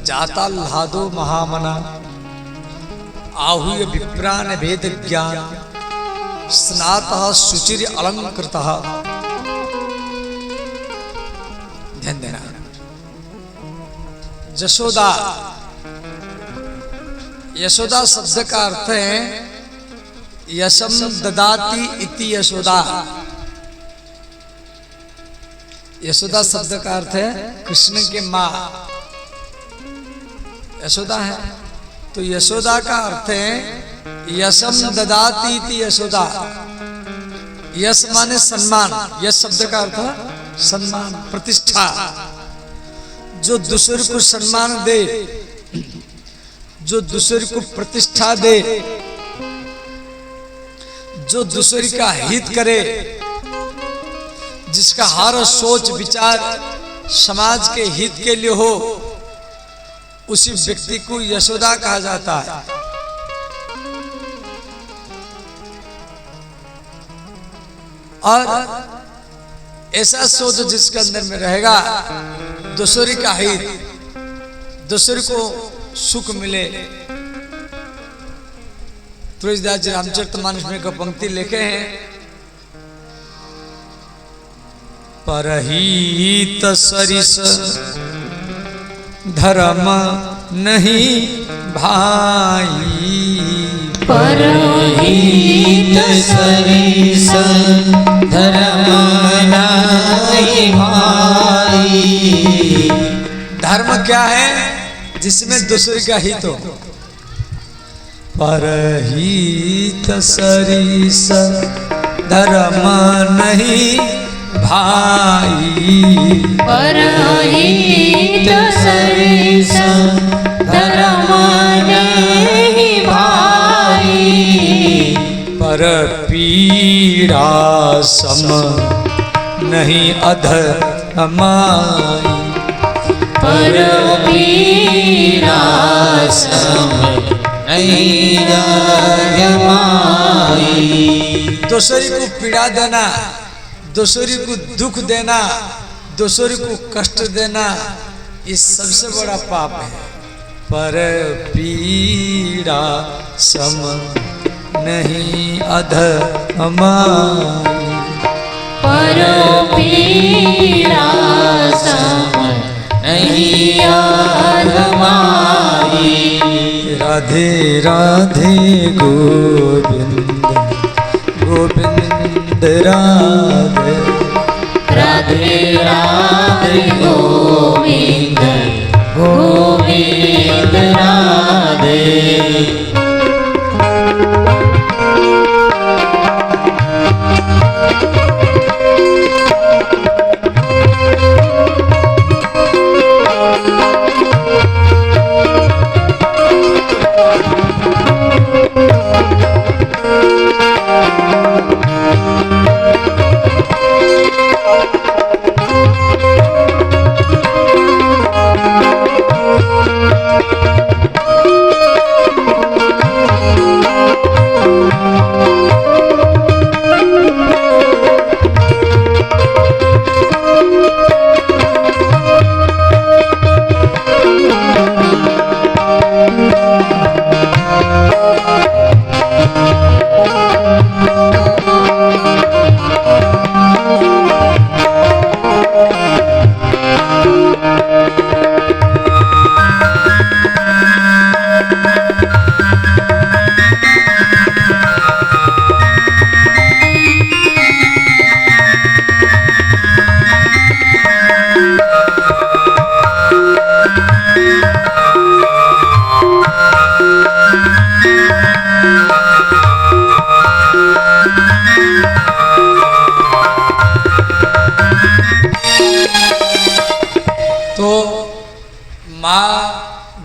जाता लादो महामना आहूय विप्रान वेद ज्ञान स्नातः शुचिर अलंकृतः। ध्यान देना। यशोदा, यशोदा शब्द का अर्थ है यशम ददाति इति यशोदा। यशोदा शब्द का अर्थ है कृष्ण के माँ यशोदा है। तो यशोदा का अर्थ है यशम ददाति इति यशोदा। यश माने सम्मान, यश शब्द का अर्थ सम्मान, प्रतिष्ठा। जो दूसरे को सम्मान दे, जो दूसरे को प्रतिष्ठा दे, जो दूसरे का हित करे, जिसका हर सोच विचार समाज के हित के लिए हो, उसी व्यक्ति को यशोदा कहा जाता है। और ऐसा सोच जिसके अंदर में रहेगा दूसरे का हित, दूसरे को सुख मिले। तुलसीदास जी रामचरितमानस में एक पंक्ति लिखे हैं, परहित सरिस धर्म नहीं भाई। परहित सरिस धर्म नहीं भाई। धर्म क्या है? जिसमें दूसरे का हित हो। परहित सरिस धर्म नहीं भाई। परहित सरिस धर्म नहीं भाई। पर पीड़ा सम नहीं अधमाई। पर पीड़ा सम नहीं अधमाई। दूसरे को पीड़ा देना, दूसरे को दुख देना, दूसरे को कष्ट देना, ये सबसे बड़ा पाप है। पर पीड़ा सम नहीं अधमाई। पर पीड़ा सम नहीं अधमाई। राधे राधे गोविंद गोविंद राधे। राधे राधे गोविंद गोविंद राधे।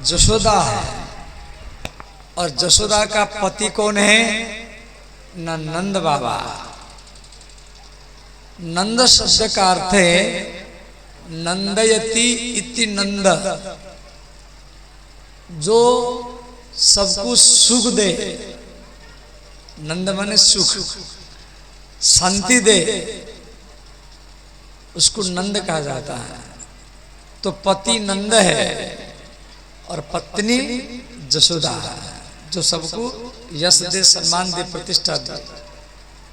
जशोदा है और जशोदा का पति कौन है? नंद बाबा। नंद शब्द का अर्थ है नंदयति इति नंद, जो सबको सुख दे। नंद माने सुख, शांति दे, उसको नंद कहा जाता है। तो पति नंद है और पत्नी जसोदा, जो सबको यश दे, सम्मान दे, प्रतिष्ठा दे।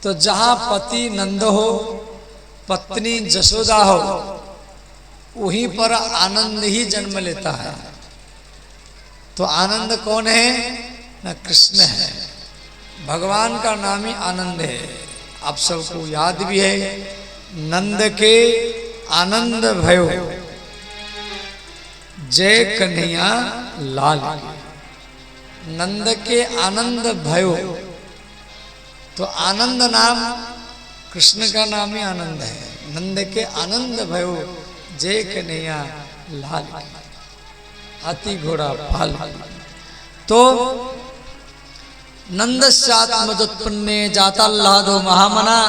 तो जहां पति नंद हो, पत्नी जसोदा हो, वहीं पर आनंद ही जन्म लेता है। तो आनंद कौन है? ना कृष्ण है। भगवान का नाम ही आनंद है। आप सबको याद भी है, नंद के आनंद भयो जय कन्हैया लाल। नंद के आनंद भयो, तो आनंद नाम कृष्ण का नाम ही आनंद है। नंद के आनंद भयो जय कन्हैया लाल, हाथी घोड़ा पाल। तो नंदस्यात्मजोत्पन्ने जाताल्लादो महामना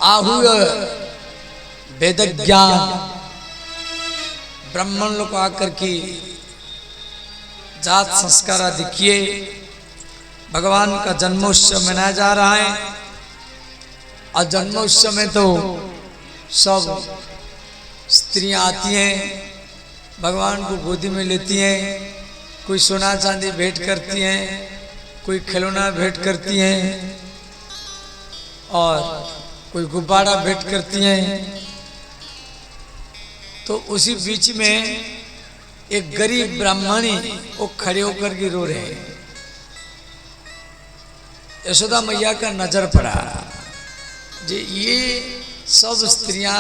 आहूय वेद ज्ञान। ब्राह्मण लोग आकर के जात संस्कार आदि किए। भगवान का जन्मोत्सव मनाया जा रहा है। और जन्मोत्सव में तो सब स्त्रियां आती हैं, भगवान को गोदी में लेती हैं, कोई सोना चांदी भेंट करती हैं, कोई खिलौना भेंट करती हैं, और कोई गुब्बारा भेंट करती हैं। तो उसी बीच में एक गरीब ब्राह्मणी वो खड़े होकर के रो रहे हैं। यशोदा मैया का नजर पड़ा जे ये सब स्त्रियां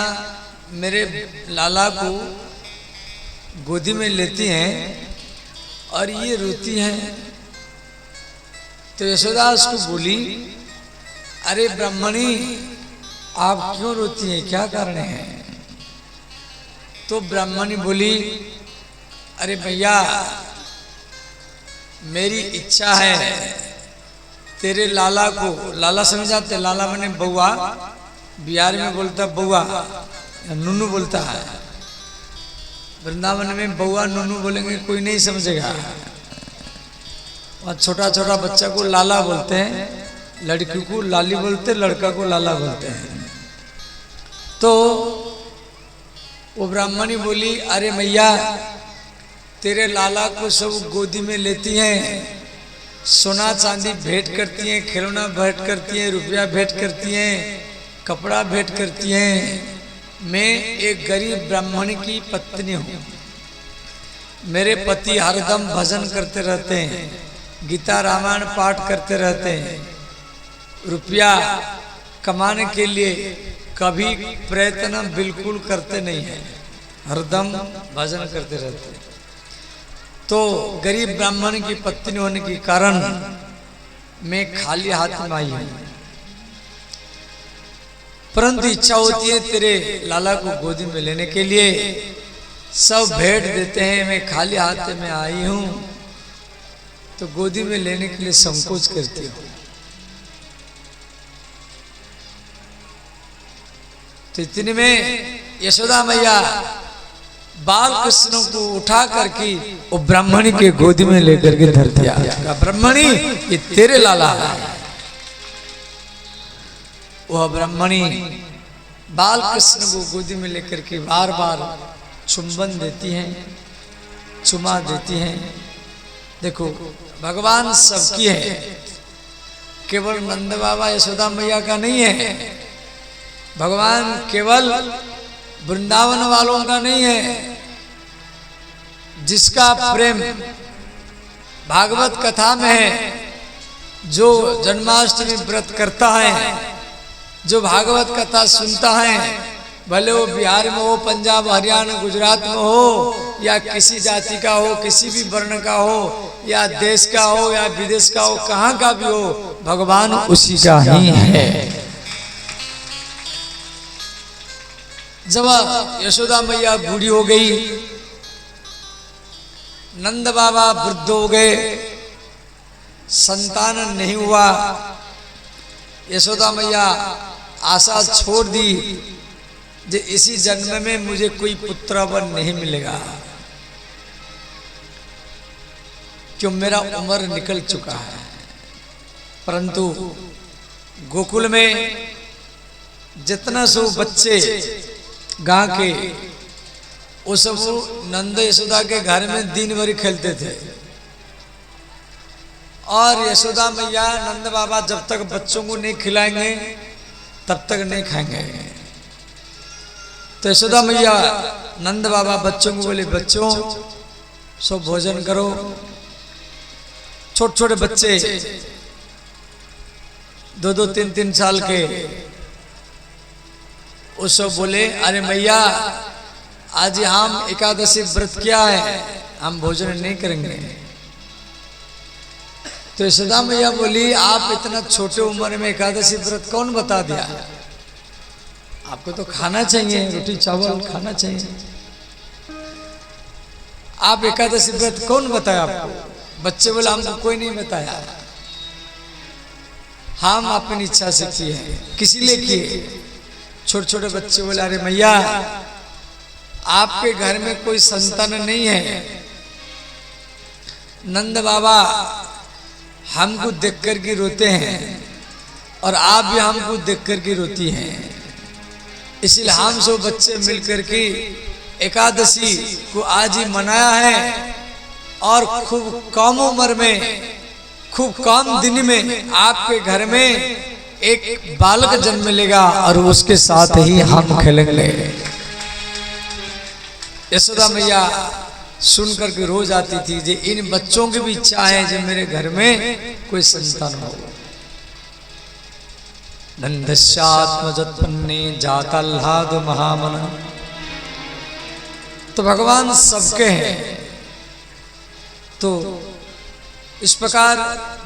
मेरे लाला को गोदी में लेती हैं और ये रोती हैं। तो यशोदा उसको बोली, अरे ब्राह्मणी, आप क्यों रोती हैं, क्या कारण है? तो ब्राह्मणी बोली, अरे भैया, मेरी इच्छा है तेरे लाला को, लाला समझ आते, लाला मैंने बउआ, बिहार में बोलता बउआ, नुनू बोलता है। वृंदावन में बउआ नुनू बोलेंगे कोई नहीं समझेगा। और छोटा छोटा बच्चा को लाला बोलते हैं, लड़की को लाली बोलते, लड़का को लाला बोलते हैं। तो वो ब्राह्मणी बोली, अरे मैया, तेरे लाला को सब गोदी में लेती हैं, सोना चांदी भेंट करती हैं, खिलौना भेंट करती हैं, रुपया भेंट करती हैं, कपड़ा भेंट करती हैं। मैं एक गरीब ब्राह्मण की पत्नी हूँ। मेरे पति हरदम भजन करते रहते हैं, गीता रामायण पाठ करते रहते हैं, रुपया कमाने के लिए कभी प्रयत्न बिल्कुल करते नहीं है, हरदम भजन करते रहते हैं। तो गरीब ब्राह्मण की पत्नी होने के कारण मैं खाली हाथ में आई हूं, परंतु इच्छा होती है तेरे लाला को गोदी में लेने के लिए। सब भेंट देते हैं, मैं खाली हाथ में आई हूं, तो गोदी में लेने के लिए संकोच करती हूं। तो इतने में यशोदा मैया बाल कृष्ण को उठा करके वो ब्राह्मणी के गोदी में लेकर के धर दिया। ब्राह्मणी, ये तेरे लाला है। वह ब्राह्मणी बाल कृष्ण को गोदी में लेकर के बार बार चुंबन देती हैं, चुमा देती हैं। देखो, भगवान सबकी है, केवल नंद बाबा यशोदा मैया का नहीं है। भगवान केवल वृंदावन वालों का नहीं है। जिसका प्रेम भागवत कथा में है, जो जन्माष्टमी व्रत करता है, जो भागवत कथा सुनता है, भले वो बिहार में हो, पंजाब, हरियाणा, गुजरात में हो, या किसी जाति का हो, किसी भी वर्ण का हो, या देश का हो या विदेश का हो, कहाँ का भी हो, भगवान उसी का ही है। जब यशोदा मैया बूढ़ी हो गई, नंद बाबा वृद्ध हो गए, संतान नहीं हुआ, यशोदा मैया आशा छोड़ दी जे इसी जन्म में मुझे कोई पुत्र वन नहीं मिलेगा, क्यों मेरा उम्र निकल चुका है। परंतु गोकुल में जितना सो बच्चे गांव के वो सब नंद यशोदा के घर में दिन भर खेलते थे। और यशोदा मैया नंद बाबा जब तक बच्चों को नहीं खिलाएंगे तब तक नहीं खाएंगे। तो यशोदा मैया नंद बाबा बच्चों को बोले, बच्चों सब भोजन करो। छोटे छोटे बच्चे 2-2, 3-3 साल के, वो सब बोले, अरे मैया आज हम एकादशी व्रत किया है, हम भोजन नहीं करेंगे। तो यशोदा मैया बोली, आप इतना छोटे उम्र में एकादशी व्रत कौन बता दिया? आपको तो खाना चाहिए, रोटी चावल खाना चाहिए। आप एकादशी व्रत कौन बताया आपको? बच्चे बोले, हमको कोई नहीं बताया, हम अपनी इच्छा से किए, किसी लिए किए। छोटे छोटे बच्चे बोले, अरे मैया आपके घर में कोई संतान नहीं है, नंद बाबा हमको देख कर के रोते हैं और आप भी हमको देख कर के रोती हैं, इसलिए हम सब बच्चे मिलकर के एकादशी को आज ही मनाया है। और खूब कम उम्र में, खूब कम दिन में आपके घर में एक बालक जन्म लेगा और उसके साथ ही हम खेलेंगे। यशोदा मैया सुन करके रोज आती थी कि इन बच्चों की भी इच्छा है कि मेरे घर में कोई संतान हो। नंदस्यात्मजत्पन्ने जाताल्हाद महामना। तो भगवान सबके हैं। तो इस प्रकार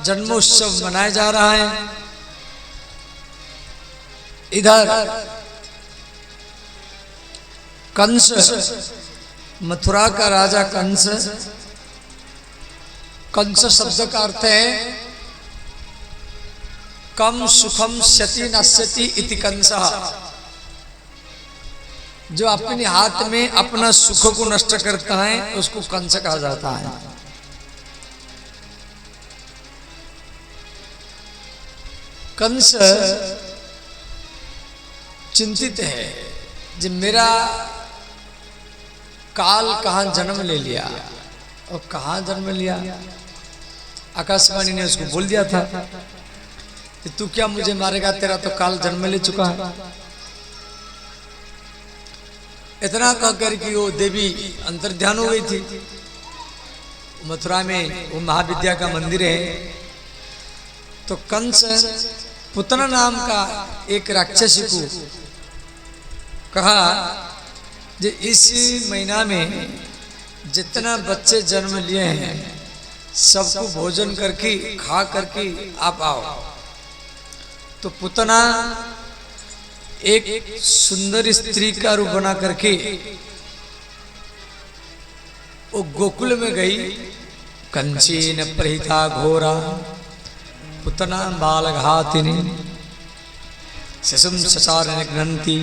जन्मोत्सव मनाया जा रहा है। इधर कंस, मथुरा का राजा कंस, कंस शब्द का अर्थ है कम सुखम स्यति नश्यति इति कंसः। जो अपने हाथ में अपना सुख को नष्ट करता है उसको कंस कहा जाता है। कंस चिंतित है कि मेरा काल कहाँ जन्म ले लिया और कहाँ जन्म लिया। आकाशवाणी ने उसको बोल दिया था कि तू क्या मुझे मारेगा, तेरा तो काल जन्म ले चुका है। इतना कहकर कि वो देवी अंतर्ध्यान हो गई थी। मथुरा में वो महाविद्या का मंदिर है। तो कंस पुतना नाम का एक राक्षसी को कहा कि इस महीना में जितना बच्चे जन्म लिए हैं सबको भोजन करके खा करके आप आओ। तो पुतना एक सुंदर स्त्री का रूप बना करके वो गोकुल में गई। कंचीन प्रहिता घोरा पुतना बालघातिनी शिशुम सचार निघ्नन्ति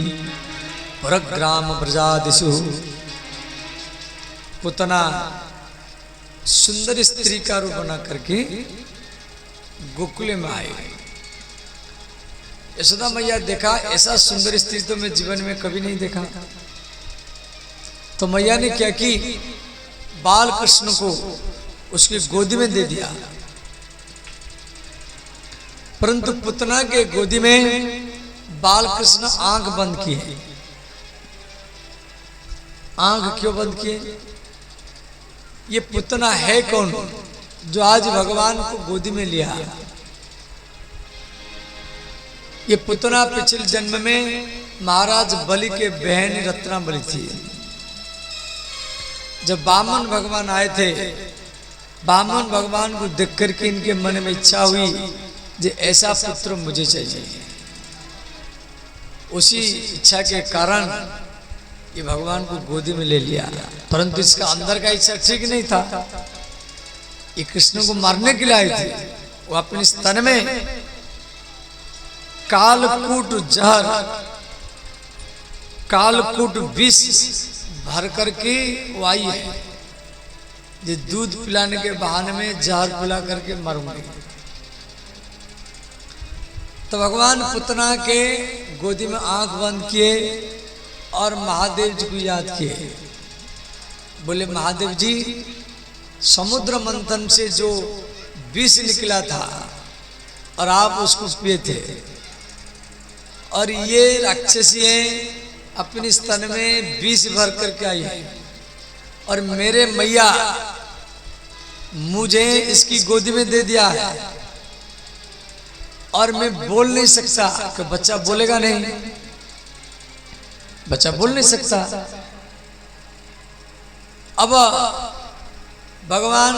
पुरग्राम प्रजादिषु। पुतना सुंदर स्त्री का रूप बना करके गोकुल में आई। यशोदा मैया देखा ऐसा सुंदर स्त्री तो मैं जीवन में कभी नहीं देखा। तो मैया ने क्या की, बाल कृष्ण को उसकी गोदी में दे दिया। परंतु पुतना के गोदी में बाल कृष्ण आंख बंद किए। आंख क्यों बंद किए? ये पुतना है कौन जो आज भगवान को गोदी में लिया? ये पुतना पिछले जन्म में महाराज बलि के बहन रत्नाबली थी। जब वामन भगवान आए थे, वामन भगवान को देख करके इनके मन में इच्छा हुई कि ऐसा पुत्र मुझे चाहिए। उसी इच्छा के कारण ये भगवान को गोदी में ले लिया। परंतु इसका अंदर का इच्छा ठीक नहीं था। ये कृष्ण को मारने के लिए आए थे। वो अपने स्तन में कालकूट जहर, कालकूट विष भर करके वो आई है। ये दूध पिलाने के बहाने में जहर पिला करके मरूंगी। तो भगवान पुतना के गोदी में आंख बंद किए और महादेव जी को याद किए। बोले महादेव जी, समुद्र मंथन से जो विष निकला था और आप उसको पिए थे, और ये राक्षसियां अपनी स्तन में विष भर करके आई है, और मेरे मैया मुझे इसकी गोदी में दे दिया है, और मैं बोल नहीं सकता। कि बच्चा बोलेगा नहीं, बच्चा बोल नहीं सकता। अब भगवान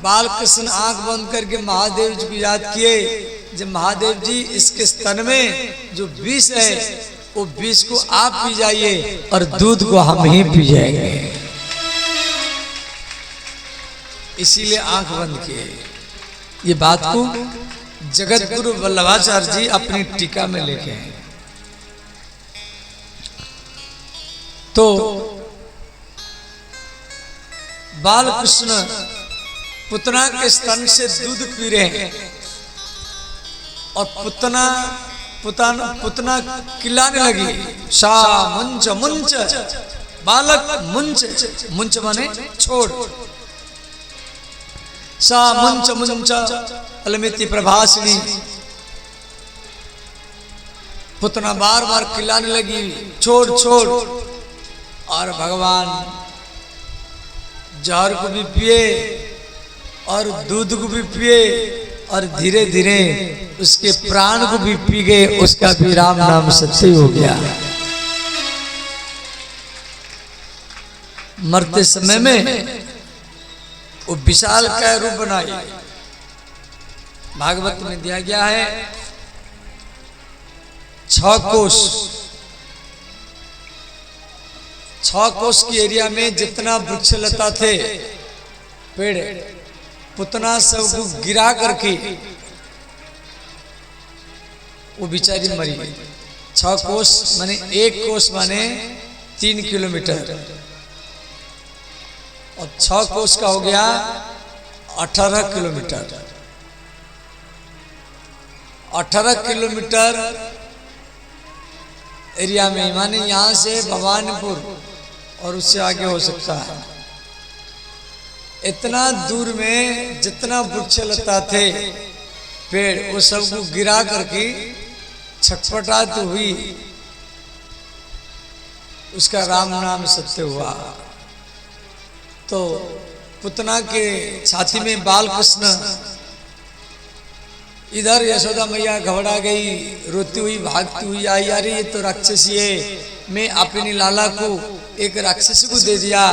बालकृष्ण आंख बंद करके महादेव जी को याद किए, जब महादेव जी इसके स्तन में जो विष है वो विष को आप पी जाइए और दूध को हम ही पी जाएंगे। इसीलिए आंख बंद किए। ये बात को जगत गुरु वल्लभाचार्य जी अपनी टीका में लेके हैं। तो बालकृष्ण पुतना के स्तन से दूध पी रहे हैं, और पुतना किलाने लगी, सा मुंच मुंच, बालक मुंच, मुंच माने छोड़, सा मुंच मुंच अलमिति प्रभासिनी। पुतना बार बार किलाने लगी, छोड़ छोड़, और भगवान जहर को भी पिए और दूध को भी पिए, और धीरे धीरे उसके प्राण को भी पी गए। उसका भी राम नाम सत्य हो गया। मरते समय में वो विशाल का रूप बनाई। भागवत में दिया गया है 6 कोस, 6 कोस की एरिया में जितना वृक्ष लता थे, पेड़, पुतना सबको गिरा करके वो बेचारी मरी। 6 कोस माने 1 कोस माने 3 किलोमीटर, और 6 कोस का हो गया 18 किलोमीटर। 18 किलोमीटर एरिया में, माने यहाँ से भवानीपुर और उससे आगे हो सकता है। इतना दूर में जितना वृक्ष लता थे, पेड़, वो सबको गिरा करके छटपटाती हुई उसका राम नाम सत्य हुआ। तो पुतना के छाती में बालकृष्ण, इधर यशोदा मैया घबरा गई, रोती हुई भागती हुई आई, अरे ये तो राक्षसी है, मैं अपनी लाला को एक राक्षस को दे दिया।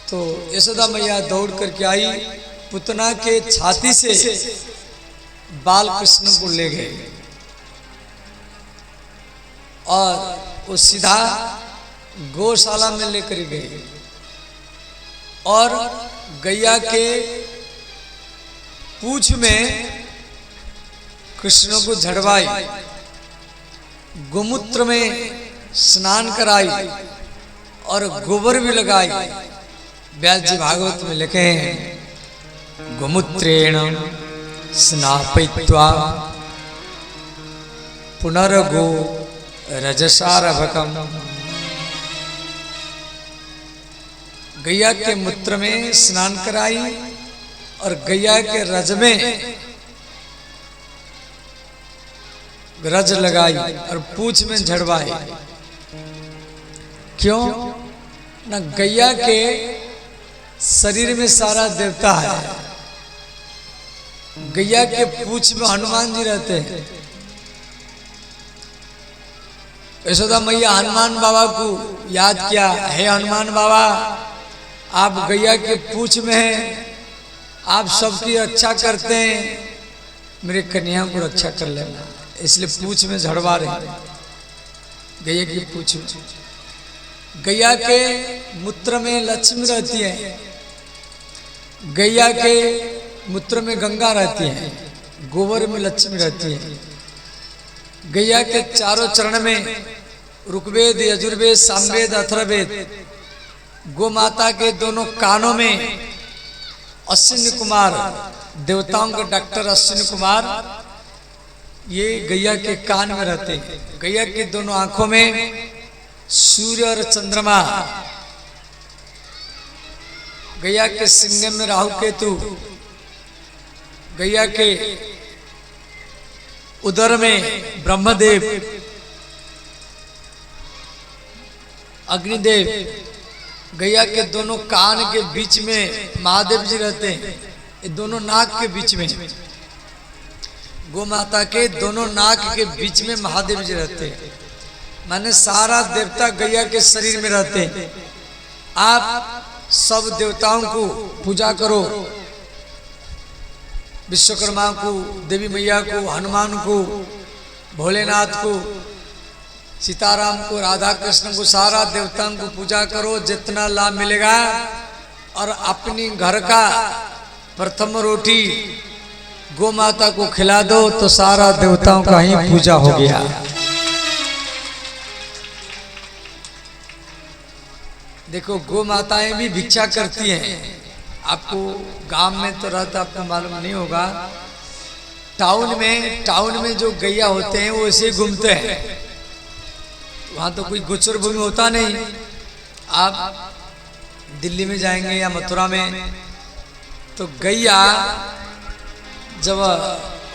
तो यशोदा मैया दौड़ करके आई, पुतना के छाती से बालकृष्ण को ले गए, और वो सीधा गौशाला में लेकर गए, और गैया के पूंछ में कृष्ण को झड़वाई, गोमूत्र में स्नान कराई, और गोबर भी लगाई। व्यास जी भागवत में लिखे हैं, गोमूत्रेण स्नापयित्वा पुनर्गो रजसारभकम। गैया के मूत्र में स्नान कराई और गैया के रज में रज लगाई और पूंछ में झड़वाई। क्यों? ना गैया के शरीर में सारा देवता है, गैया के पूंछ में हनुमान जी रहते हैं। यशोदा मैया हनुमान बाबा को याद किया, हे हनुमान बाबा, आप गैया के पूंछ में हैं, आप सबकी रक्षा करते हैं, मेरे कन्या को रक्षा कर लेना, इसलिए पूंछ में झड़वा रहे। गैया की पूंछ में, गैया के मूत्र में लक्ष्मी रहती है, गैया के मूत्र में गंगा रहती है, गोबर में लक्ष्मी रहती है। गैया के चारों चरण में ऋग्वेद, यजुर्वेद, सामवेद, अथर्ववेद, गो माता के दोनों कानों में अश्विनी कुमार, देवताओं के डॉक्टर अश्विनी कुमार, ये गैया के कान में रहते हैं। गैया के दोनों आंखों में सूर्य और चंद्रमा, गैया के सिंह में राहु केतु, गैया के उदर में ब्रह्मदेव, अग्निदेव, गैया के दोनों कान के बीच में महादेव जी रहते हैं, ये दोनों नाक के बीच में, गौ माता के दोनों नाक के बीच में महादेव जी रहते हैं। माने सारा देवता गैया के शरीर में रहते हैं। आप सब देवताओं को पूजा करो, विश्वकर्मा को, देवी मैया को, हनुमान को, भोलेनाथ को, सीताराम को, राधा कृष्ण को, सारा देवताओं को पूजा करो, जितना लाभ मिलेगा। और अपनी घर का प्रथम रोटी गौ माता को खिला दो तो सारा देवताओं का ही पूजा हो गया। देखो गौ माताएं भी भिक्षा करती हैं। आपको गांव में तो रहता, आपको मालूम नहीं होगा। टाउन में जो गैया होते हैं वो ऐसे घूमते हैं, वहां तो कोई गोचर भूमि होता नहीं। आप दिल्ली में जाएंगे या मथुरा में तो गैया जब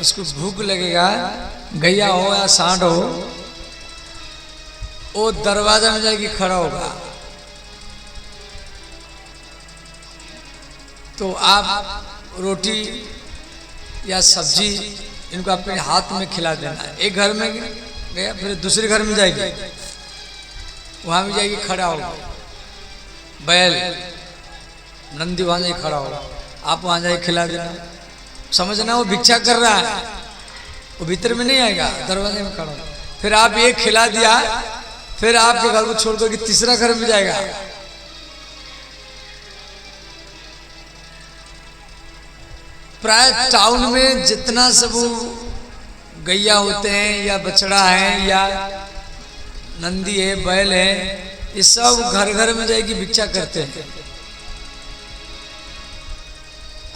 उसको भूख लगेगा, गैया हो या सांड हो, वो दरवाजा में जाके खड़ा होगा। तो आप रोटी या सब्जी इनको अपने हाथ में खिला देना। एक घर में गया, फिर दूसरे घर में जाएगी, वहां भी जाएगी खड़ा होगा। बैल नंदी वहां जाए खड़ा होगा, आप वहां जाए खिला देना। समझना वो भिक्षा कर रहा है, वो भीतर में नहीं आएगा, दरवाजे में खड़ा होगा। फिर आप ये खिला दिया, फिर आपके घर को छोड़ करके तीसरा घर में जाएगा। प्राय टाउन में जितना सब गैया होते हैं या बछड़ा है या नंदी है, बैल है, ये सब घर घर में जाएगी भिक्षा करते हैं।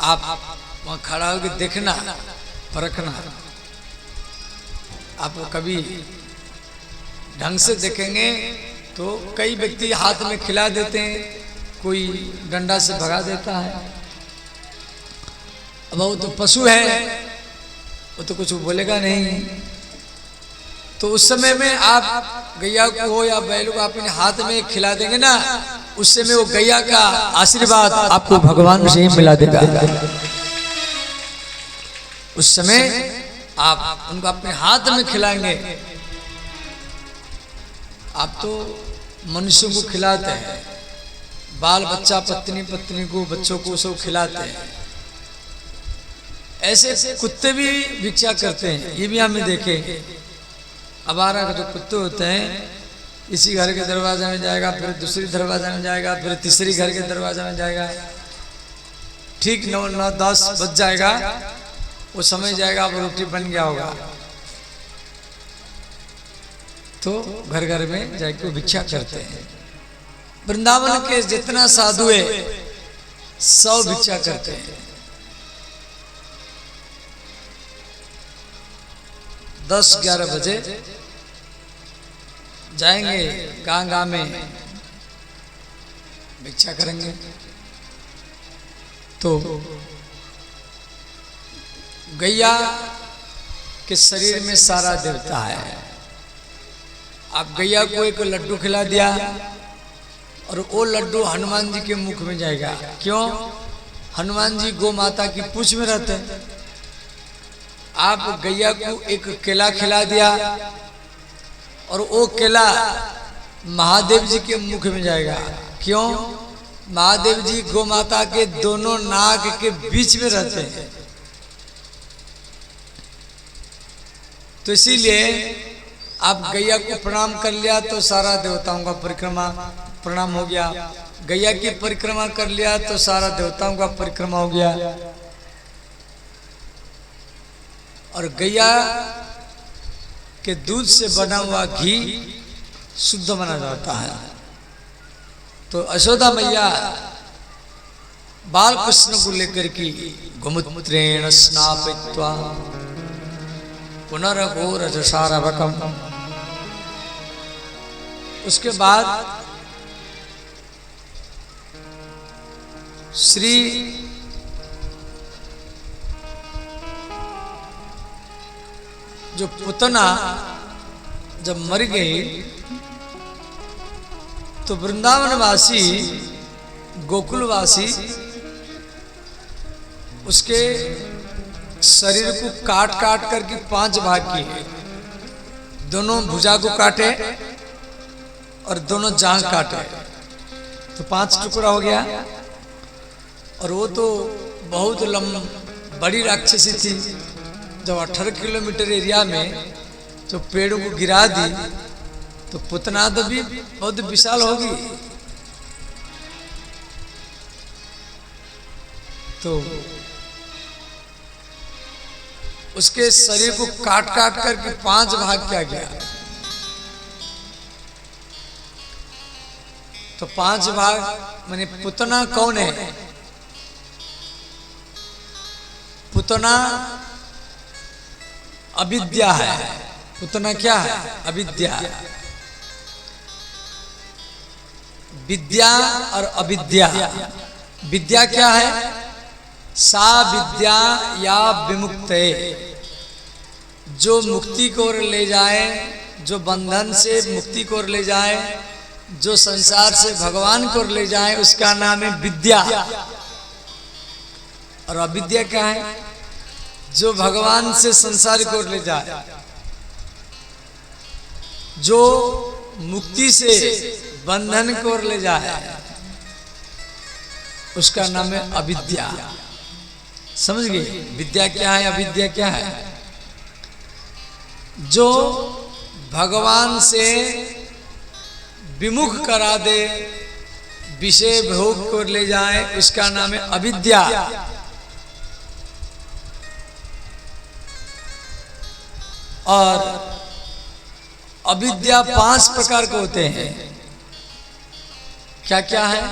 आप वहां खड़ा होकर देखना, परखना। आप कभी ढंग से देखेंगे तो कई व्यक्ति हाथ में खिला देते हैं, कोई डंडा से भगा देता है। अब वो तो पशु है, वो तो कुछ बोलेगा नहीं। तो उस समय में आप गैया को हो या बैल को अपने हाथ में खिला देंगे ना, उस समय वो गैया का आशीर्वाद आपको भगवान से ही मिला देगा। उस समय आप उनको अपने हाथ में खिलाएंगे। आप तो मनुष्यों को खिलाते हैं, बाल बच्चा, पत्नी को, बच्चों को सब खिलाते हैं। ऐसे कुत्ते भी भिक्षा करते हैं, ये भी हमें देखे। अबारा का जो कुत्ते होते हैं, इसी घर के दरवाजे में जाएगा, फिर दूसरी दरवाजे में जाएगा, फिर तीसरी घर के दरवाजे में जाएगा। ठीक 9-10 बज जाएगा, वो समय जाएगा, अब रोटी बन गया होगा, तो घर घर में जाके भिक्षा करते हैं। वृंदावन के जितना साधु है सब भिक्षा करते हैं। 10-11 बजे जाएंगे, गांव में भिक्षा करेंगे। तो गैया के शरीर में सारा देवता है। आप गैया को एक लड्डू खिला दिया और वो लड्डू हनुमान जी के मुख में जाएगा। क्यों? हनुमान जी गौ माता की पूंछ में रहते हैं। आप गैया को एक केला खिला दिया और वो केला महादेव जी के मुख में जाएगा। क्यों? महादेव जी गौ माता के दोनों नाक के बीच में रहते हैं। तो इसीलिए आप गैया को प्रणाम कर लिया तो सारा देवताओं का परिक्रमा प्रणाम हो गया। गैया की परिक्रमा कर लिया तो सारा देवताओं का परिक्रमा हो गया। और गैया के दूध से बना हुआ घी शुद्ध माना जाता है। तो यशोदा मैया बाल कृष्ण को लेकर की गोमूत्रेण स्नापयित्वा पुनर्घोरजसारवकम, उसके बाद श्री जो पुतना जब मर गई तो वृंदावनवासी गोकुलवासी उसके शरीर को काट काट करके 5 भाग किए। दोनों भुजा को काटे और दोनों जांघ काटे, तो 5 टुकड़ा हो गया। और वो तो बहुत बड़ी राक्षसी थी। जब 18 किलोमीटर एरिया में जो पेड़ों को गिरा दी तो पुतना तो भी बहुत विशाल होगी। तो उसके शरीर को काट काट करके 5 भाग किया गया। तो 5 भाग माने पुतना कौन है? पुतना अविद्या है। पुतना क्या है? अविद्या। विद्या और अविद्या। विद्या क्या है? सा विद्या या विमुक्ते, जो मुक्ति को ओर ले जाए, जो बंधन से मुक्ति को ओर ले जाए, जो संसार से भगवान को ओर ले जाए, उसका नाम है विद्या। और अविद्या क्या है? जो भगवान से संसार को ओर ले जाए, जो मुक्ति से बंधन को ओर ले जाए, उसका नाम है अविद्या। समझ गए? विद्या क्या है, अविद्या क्या है? जो भगवान से विमुख करा दे, विषय भोग को ले जाए, उसका नाम है अविद्या। और अविद्या 5 प्रकार के होते हैं। क्या क्या है?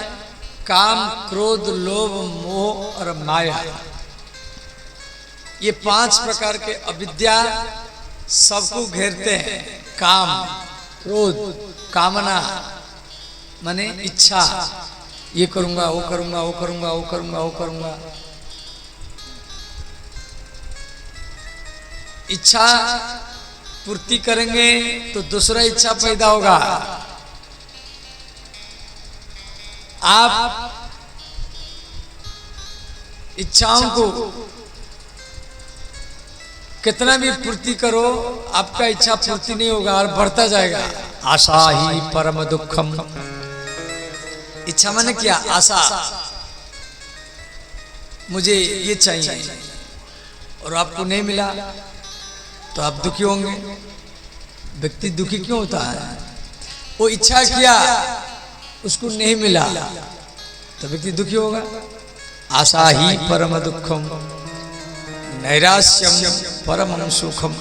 काम, क्रोध, लोभ, मोह और माया। ये 5 प्रकार के अविद्या सबको घेरते हैं। काम, क्रोध, कामना माने इच्छा, ये करूंगा, वो करूंगा, वो करूंगा, वो करूंगा, वो करूंगा। इच्छा पूर्ति करेंगे तो दूसरा इच्छा पैदा होगा। आप इच्छाओं को कितना भी पूर्ति करो, आपका इच्छा पूर्ति नहीं होगा और बढ़ता जाएगा। आशा ही परम दुखम। इच्छा माने क्या? आशा। मुझे ये चाहिए और आपको नहीं मिला तो आप दुखी होंगे। व्यक्ति दुखी क्यों होता है? वो इच्छा किया, उसको नहीं मिला तो व्यक्ति दुखी होगा। आशा ही परम दुखम, नैराश्यम परम सुखम।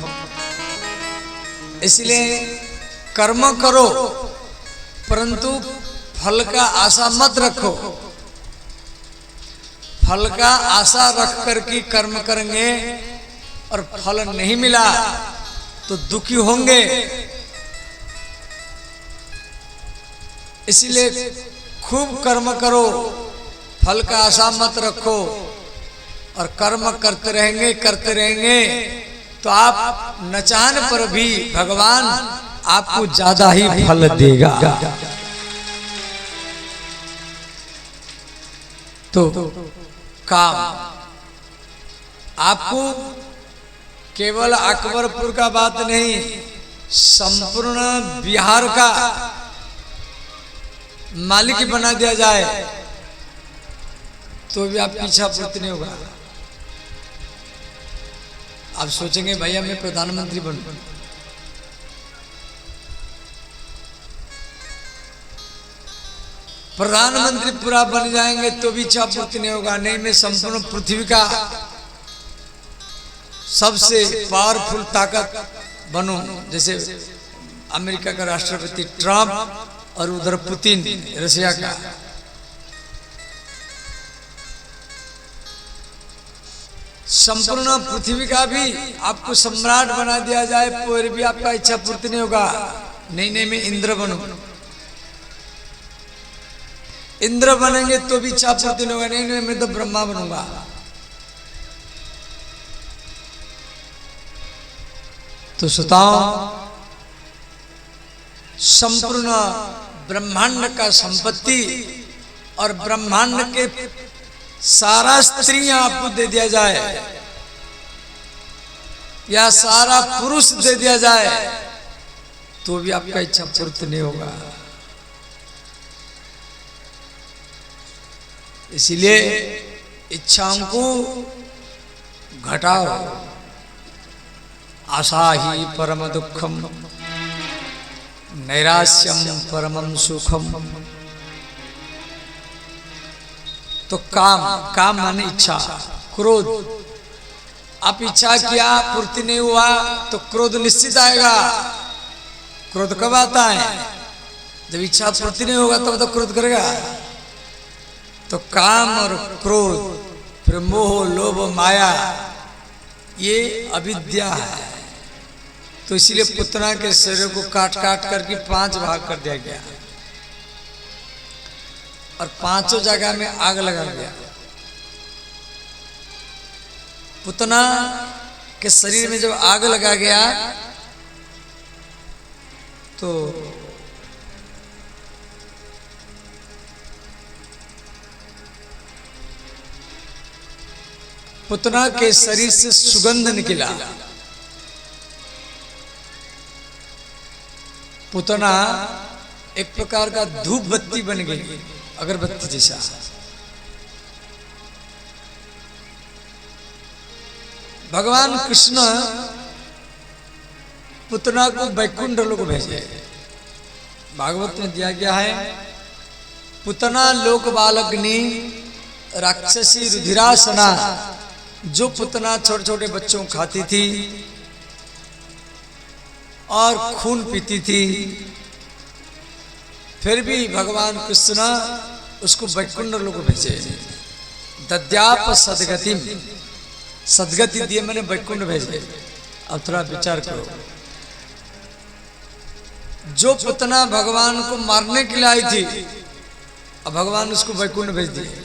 इसलिए कर्म करो परंतु फल का आशा मत रखो। फल का आशा रख करके कर्म करेंगे और फल नहीं मिला तो दुखी होंगे। इसलिए खूब कर्म करो, फल का आशा मत रखो और कर्म करते रहेंगे तो आप न चाहने पर भी भगवान आपको ज्यादा ही फल देगा। तो काम आपको केवल अकबरपुर का बात नहीं, संपूर्ण बिहार का मालिक बना दिया जाए तो भी आपकी इच्छा पूर्ति नहीं होगा। आप सोचेंगे भैया मैं प्रधानमंत्री बनूं, प्रधानमंत्री पूरा बन जाएंगे तो भी इच्छा पूर्ति नहीं होगा। नहीं, मैं संपूर्ण पृथ्वी का सबसे पावरफुल ताकत बनूं, जैसे अमेरिका का राष्ट्रपति ट्रम्प और उधर पुतिन रशिया का। संपूर्ण पृथ्वी का भी आपको सम्राट बना दिया जाए फिर भी आपका इच्छा पूर्ति नहीं होगा। नहीं, मैं इंद्र बनूं। इंद्र बनेंगे तो भी इच्छा पूर्ति नहीं होगा, नहीं मैं तो ब्रह्मा बनूंगा। तो सुताओ, संपूर्ण ब्रह्मांड का संपत्ति और ब्रह्मांड के सारा स्त्रियां आपको दे दिया जाए या सारा पुरुष दे दिया जाए तो भी आपका इच्छा पूर्ति नहीं होगा। इसीलिए इच्छाओं को घटाओ। आशा ही परम दुखम, नैराश्यम परमं सुखम। तो काम माने इच्छा, क्रोध। आप इच्छा किया, पूर्ति नहीं हुआ तो क्रोध निश्चित आएगा। क्रोध कब आता है? जब इच्छा पूर्ति नहीं होगा तब तो क्रोध करेगा। तो काम और क्रोध, फिर मोह, लोभ, माया, ये अविद्या है। तो इसीलिए पुतना के शरीर को काट काट करके 5 भाग कर दिया गया और 5 जगह में आग लगा दिया। पुतना के शरीर में जब आग लगा गया तो पुतना के शरीर से सुगंध निकला। पुतना एक प्रकार का धूप बत्ती बन गई, अगरबत्ती जैसा। भगवान कृष्ण पुतना को वैकुंठ लोक भेजे। भागवत में दिया गया है, पुतना लोक बालग्नि राक्षसी रुधिरासना। जो पुतना छोटे छोटे बच्चों को खाती थी और खून पीती थी, फिर भी भगवान कृष्ण उसको वैकुंठ लोक भेजे। दद्याप सदगति, सदगति दिए मैंने वैकुंठ भेजे। अब थोड़ा विचार करो, जो पुतना भगवान को मारने के लिए आई थी, अब भगवान उसको वैकुंठ भेज दिए।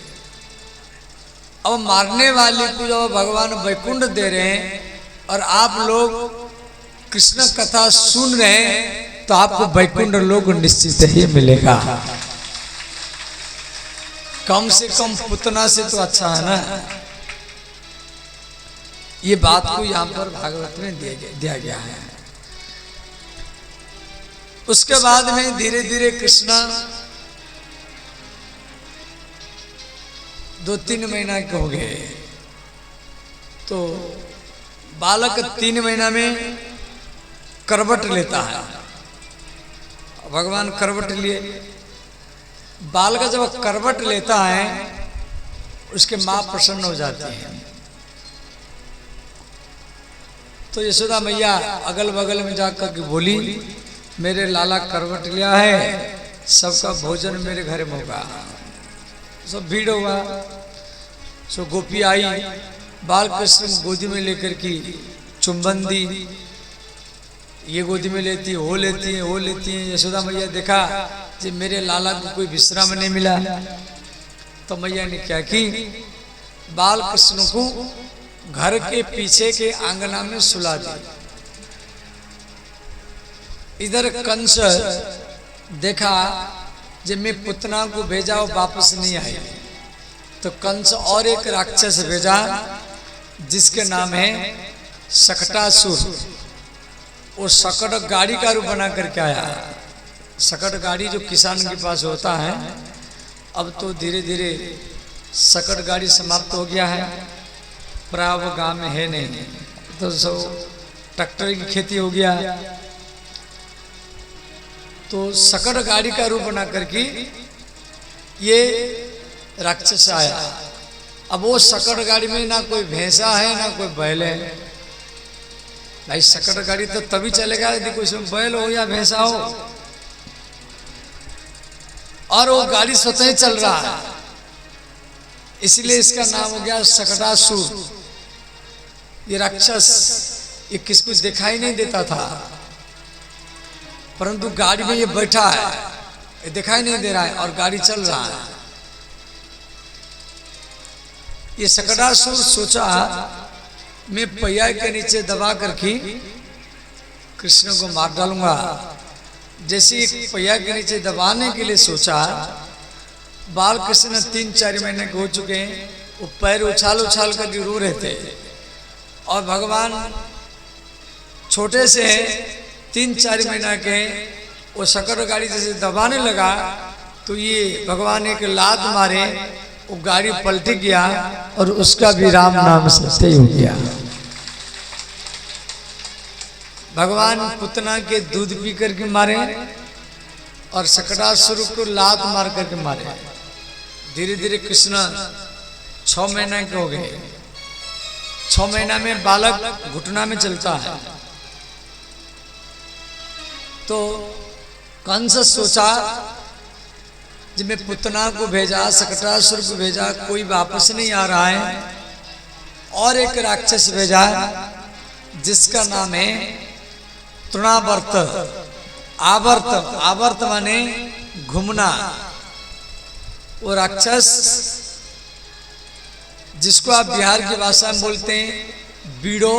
अब मारने वाले को जब भगवान वैकुंठ दे रहे हैं और आप लोग कृष्ण कथा सुन रहे हैं, तो आपको वैकुंठ लोक निश्चित ही मिलेगा। कम से कम पुतना से तो अच्छा है ना। ये बात को यहां पर भागवत में दिया गया है। उसके बाद में धीरे धीरे कृष्ण 2-3 महीना के हो गए, तो बालक 3 महीना में करवट लेता है। भगवान करवट लिए, बालक जब करवट लेता है उसके माँ प्रसन्न हो जाती है। तो यशोदा मैया अगल बगल में जाकर के बोली, मेरे लाला करवट लिया है, सबका भोजन मेरे घर में होगा। सब भीड़ हुआ। सो गोपी आई, बाल कृष्ण गोदी में लेकर की चुंबन दी। ये गोदी में लेती है, वो लेती है, वो लेती है। यशोदा मैया देखा कि मेरे लाला को कोई विश्राम नहीं मिला, तो मैया ने क्या की, बाल कृष्ण को घर के पीछे के आंगना में सुला दी। इधर कंस देखा जब मैं पुतना को भेजा वो वापस नहीं आई, तो कंस और एक राक्षस भेजा जिसके नाम है शकटासुर। वो शकट गाड़ी का रूप बना करके आया। शकट गाड़ी जो किसान के पास होता है, अब तो धीरे धीरे शकट गाड़ी समाप्त हो गया है, प्राय वो गाँव में है नहीं, तो सब ट्रैक्टर की खेती हो गया। तो शकट गाड़ी का रूप बना करके ये राक्षस आया। अब वो शकट गाड़ी में ना कोई भैंसा है ना कोई बैल है। भाई शकट गाड़ी तो तभी चलेगा यदि कोई उसमें बैल हो या भैंसा हो, और वो गाड़ी स्वतः ही चल रहा है, इसलिए इसका नाम हो गया शकटासुर। ये राक्षस, ये किसको दिखाई नहीं देता था, परंतु गाड़ी में ये बैठा है, ये दिखाई नहीं दे रहा है और गाड़ी चल रहा है। ये सकटासुर सोचा मैं पहिया के नीचे दबा करके कृष्ण को मार डालूंगा। जैसे एक पहिया के नीचे दबाने के लिए सोचा, बाल कृष्ण 3-4 महीने के हो चुके हैं, वो पैर उछाल उछाल कर रो रहे थे और भगवान छोटे से 3-4 महीना के वो सकट गाड़ी जैसे दबाने लगा तो ये भगवान एक लात मारे, वो गाड़ी पलट गया और उसका भी राम नाम सत्य हो गया। भगवान पुतना के दूध पी करके मारे और सकटासुर को लात मार करके मारे। धीरे धीरे कृष्ण 6 महीना के हो गए। 6 महीना में बालक घुटना में चलता है। तो कंस सोचा जब मैं पुतना को भेजा, सकटासुर को भेजा, कोई वापस नहीं आ रहा है, और एक राक्षस भेजा जिसका नाम है तृणावर्त। आवर्त, आवर्त माने घूमना। वो राक्षस जिसको आप बिहार की भाषा में बोलते हैं बीड़ो,